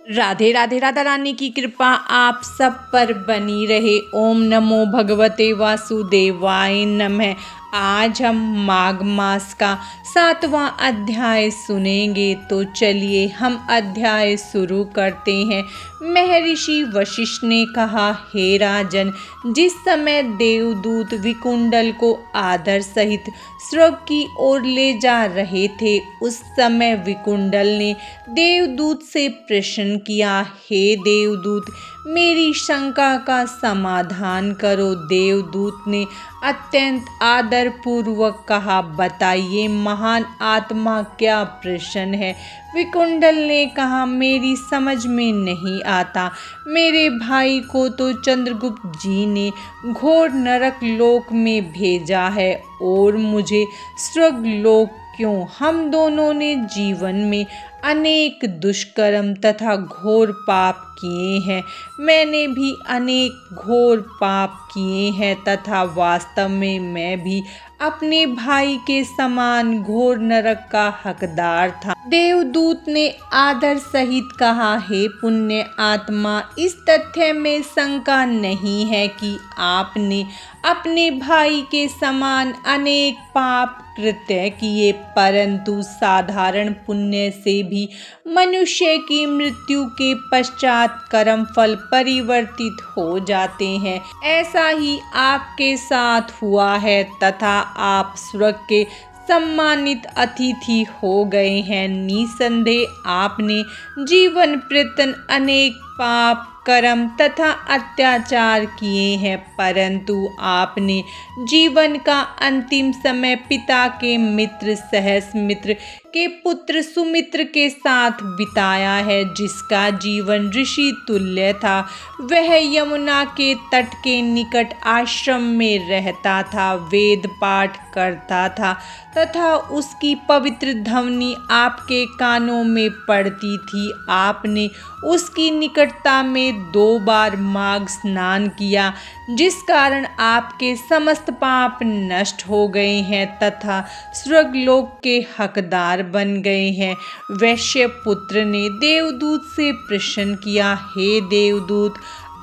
राधे राधे। राधा रानी की कृपा आप सब पर बनी रहे। ओम नमो भगवते वासुदेवाय नमः। आज हम माघ मास का 7वां अध्याय सुनेंगे, तो चलिए हम अध्याय शुरू करते हैं। महर्षि वशिष्ठ ने कहा, हे राजन, जिस समय देवदूत विकुंडल को आदर सहित स्वर्ग की ओर ले जा रहे थे, उस समय विकुंडल ने देवदूत से प्रश्न किया, हे देवदूत, मेरी शंका का समाधान करो। देवदूत ने अत्यंत आदर पूर्वक कहा, बताइए महान आत्मा, क्या प्रश्न है। विकुंडल ने कहा, मेरी समझ में नहीं आता। मेरे भाई को तो चंद्रगुप्त जी ने घोर नरक लोक में भेजा है और मुझे स्वर्ग लोक क्यों? हम दोनों ने जीवन में अनेक दुष्कर्म तथा घोर पाप किए हैं। मैंने भी अनेक घोर पाप किए हैं तथा वास्तव में मैं भी अपने भाई के समान घोर नरक का हकदार था। देवदूत ने आदर सहित कहा, हे पुण्य आत्मा, इस तथ्य में शंका नहीं है कि आपने अपने भाई के समान अनेक पाप कृत्य किए, परंतु साधारण पुण्य से भी मनुष्य की मृत्यु के पश्चात कर्म फल परिवर्तित हो जाते हैं। ऐसा ही आपके साथ हुआ है तथा आप स्वर्ग के सम्मानित अतिथि हो गए हैं। निसंदेह आपने जीवन प्रत्यन अनेक पाप कर्म तथा अत्याचार किए हैं, परंतु आपने जीवन का अंतिम समय पिता के मित्र सहस्मित्र के पुत्र सुमित्र के साथ बिताया है, जिसका जीवन ऋषि तुल्य था। वह यमुना के तट के निकट आश्रम में रहता था, वेद पाठ करता था तथा उसकी पवित्र ध्वनि आपके कानों में पड़ती थी। आपने उसकी निकटता में 2 बार माघ स्नान किया, जिस कारण आपके समस्त पाप नष्ट हो गए हैं तथा स्वर्गलोक के हकदार बन गए हैं। वैश्य पुत्र ने देवदूत से प्रश्न किया, हे देवदूत,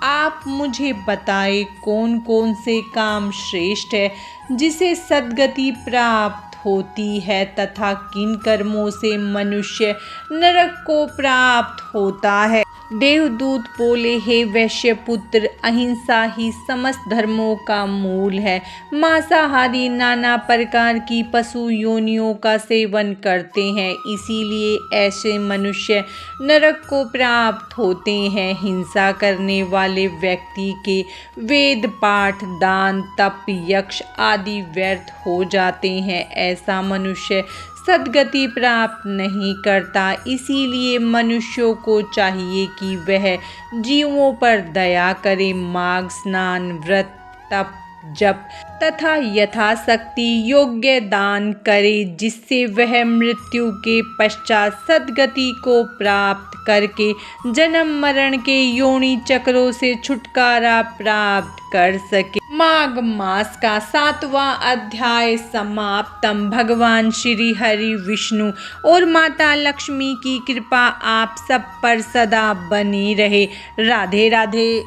आप मुझे बताएं, कौन कौन से काम श्रेष्ठ है जिसे सद्गति प्राप्त होती है तथा किन कर्मों से मनुष्य नरक को प्राप्त होता है। देवदूत बोले, हे वैश्यपुत्र, अहिंसा ही समस्त धर्मों का मूल है। मांसाहारी नाना प्रकार की पशु योनियों का सेवन करते हैं, इसीलिए ऐसे मनुष्य नरक को प्राप्त होते हैं। हिंसा करने वाले व्यक्ति के वेद पाठ, दान, तप, यक्ष आदि व्यर्थ हो जाते हैं। ऐसा मनुष्य सद्गति प्राप्त नहीं करता। इसीलिए मनुष्यों को चाहिए कि वह जीवों पर दया करे, माघ स्नान, व्रत, तप, जप तथा यथाशक्ति योग्य दान करे, जिससे वह मृत्यु के पश्चात सद्गति को प्राप्त करके जन्म मरण के योनि चक्रों से छुटकारा प्राप्त कर सके। माघ मास का 7वां अध्याय समाप्तम। भगवान श्री हरि विष्णु और माता लक्ष्मी की कृपा आप सब पर सदा बनी रहे। राधे राधे।